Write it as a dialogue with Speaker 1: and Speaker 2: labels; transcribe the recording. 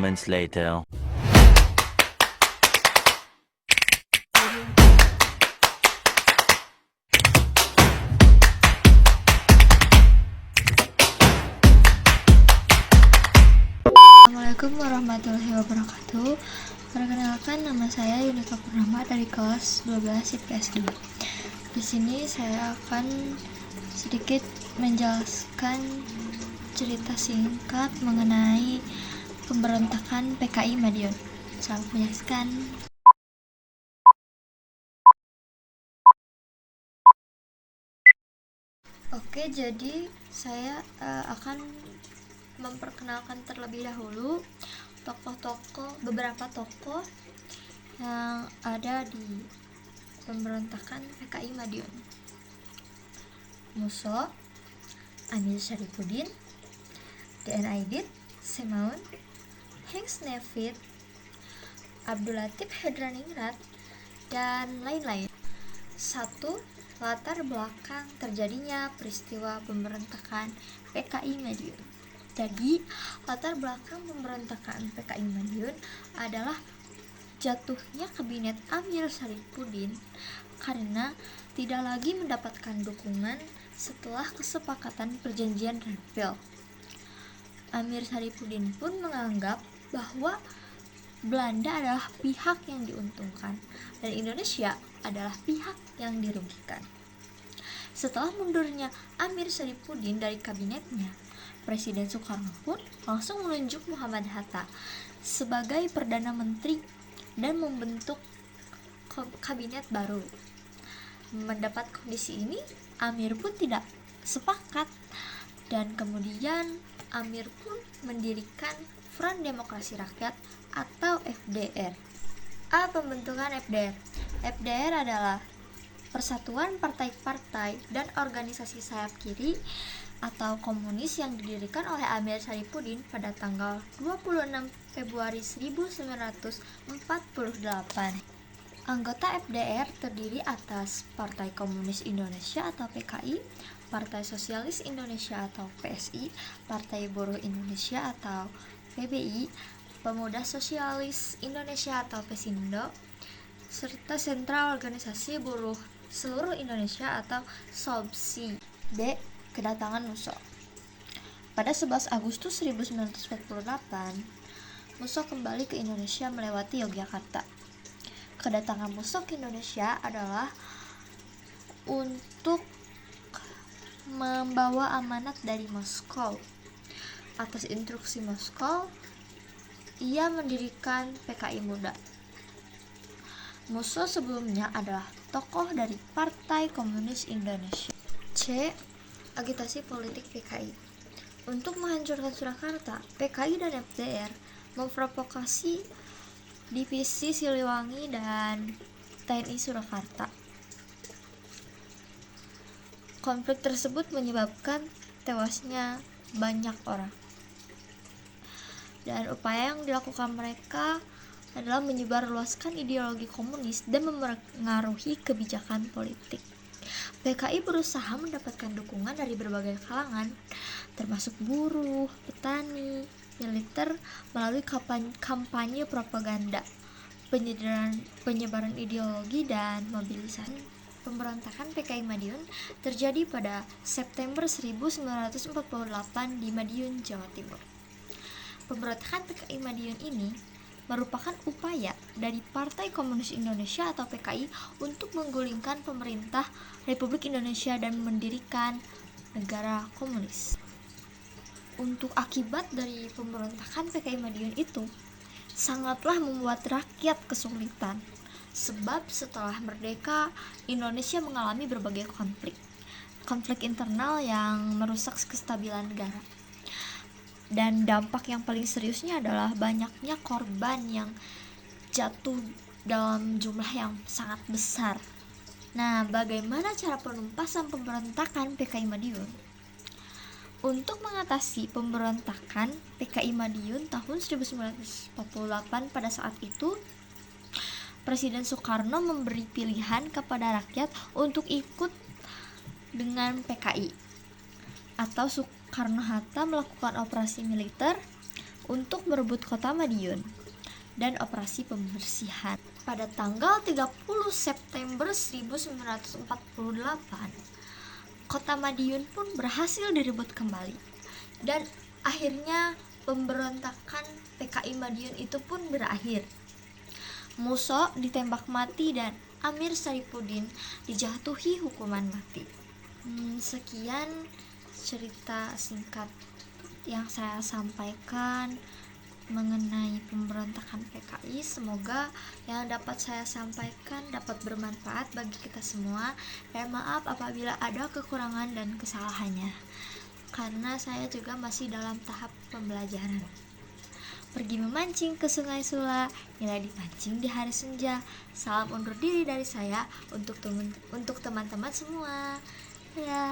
Speaker 1: moments later.
Speaker 2: Assalamualaikum warahmatullahi wabarakatuh. Perkenalkan, nama saya Yunika Purnama dari kelas 12 IPS 2. Di sini saya akan sedikit menjelaskan cerita singkat mengenai pemberontakan PKI Madiun. Selamat menyaksikan. Oke, jadi saya akan memperkenalkan terlebih dahulu beberapa tokoh yang ada di pemberontakan PKI Madiun. Musso, Amir Syarifuddin, D.N. Aidit, Semaun, Hengst Nevit, Abdul Latif Hedraningrat, dan lain-lain. 1. Latar belakang terjadinya peristiwa pemberontakan PKI Madiun. Jadi, latar belakang pemberontakan PKI Madiun adalah jatuhnya kabinet Amir Syarifuddin karena tidak lagi mendapatkan dukungan setelah kesepakatan perjanjian Renville. Amir Syarifuddin pun menganggap bahwa Belanda adalah pihak yang diuntungkan dan Indonesia adalah pihak yang dirugikan. Setelah mundurnya Amir Syarifuddin dari kabinetnya, Presiden Soekarno pun langsung menunjuk Muhammad Hatta sebagai Perdana Menteri dan membentuk kabinet baru. Mendapat kondisi ini, Amir pun tidak sepakat dan kemudian Amir pun mendirikan Front Demokrasi Rakyat atau FDR. Pembentukan FDR. FDR adalah persatuan partai-partai dan organisasi sayap kiri atau komunis yang didirikan oleh Amir Syarifuddin pada tanggal 26 Februari 1948. Anggota FDR terdiri atas Partai Komunis Indonesia atau PKI, Partai Sosialis Indonesia atau PSI, Partai Buruh Indonesia atau PBI, Pemuda Sosialis Indonesia atau Pesindo, serta Sentral Organisasi Buruh Seluruh Indonesia atau SOBSI. D. Kedatangan Musso. Pada 11 Agustus 1948, Musso kembali ke Indonesia melewati Yogyakarta. Kedatangan Musso ke Indonesia adalah untuk membawa amanat dari Moskow. Atas instruksi Moskow, ia mendirikan PKI Muda. Musso sebelumnya adalah tokoh dari Partai Komunis Indonesia. C. Agitasi politik PKI. Untuk menghancurkan Surakarta, PKI dan FDR memprovokasi divisi Siliwangi dan TNI Surakarta. Konflik tersebut menyebabkan tewasnya banyak orang. Dan upaya yang dilakukan mereka adalah menyebarluaskan ideologi komunis dan mempengaruhi kebijakan politik. PKI berusaha mendapatkan dukungan dari berbagai kalangan, termasuk buruh, petani, militer, melalui kampanye propaganda, penyebaran ideologi, dan mobilisasi. Pemberontakan PKI Madiun terjadi pada September 1948 di Madiun, Jawa Timur. Pemberontakan PKI Madiun ini merupakan upaya dari Partai Komunis Indonesia atau PKI untuk menggulingkan pemerintah Republik Indonesia dan mendirikan negara komunis. Untuk akibat dari pemberontakan PKI Madiun itu sangatlah membuat rakyat kesulitan, sebab setelah merdeka Indonesia mengalami berbagai konflik internal yang merusak kestabilan negara. Dan dampak yang paling seriusnya adalah banyaknya korban yang jatuh dalam jumlah yang sangat besar. Nah, bagaimana cara penumpasan pemberontakan PKI Madiun? Untuk mengatasi pemberontakan PKI Madiun tahun 1948 pada saat itu, Presiden Soekarno memberi pilihan kepada rakyat untuk ikut dengan PKI atau Soekarno-Hatta melakukan operasi militer untuk merebut kota Madiun dan operasi pembersihan. Pada tanggal 30 September 1948, kota Madiun pun berhasil direbut kembali. Dan akhirnya pemberontakan PKI Madiun itu pun berakhir. Muso ditembak mati dan Amir Sarifuddin dijatuhi hukuman mati. Sekian cerita singkat yang saya sampaikan mengenai pemberontakan PKI. Semoga yang dapat saya sampaikan dapat bermanfaat bagi kita semua. Dan maaf apabila ada kekurangan dan kesalahannya, karena saya juga masih dalam tahap pembelajaran. Pergi memancing ke Sungai Sula, nilai dipancing di hari senja. Salam undur diri dari saya untuk teman-teman semua. Ya.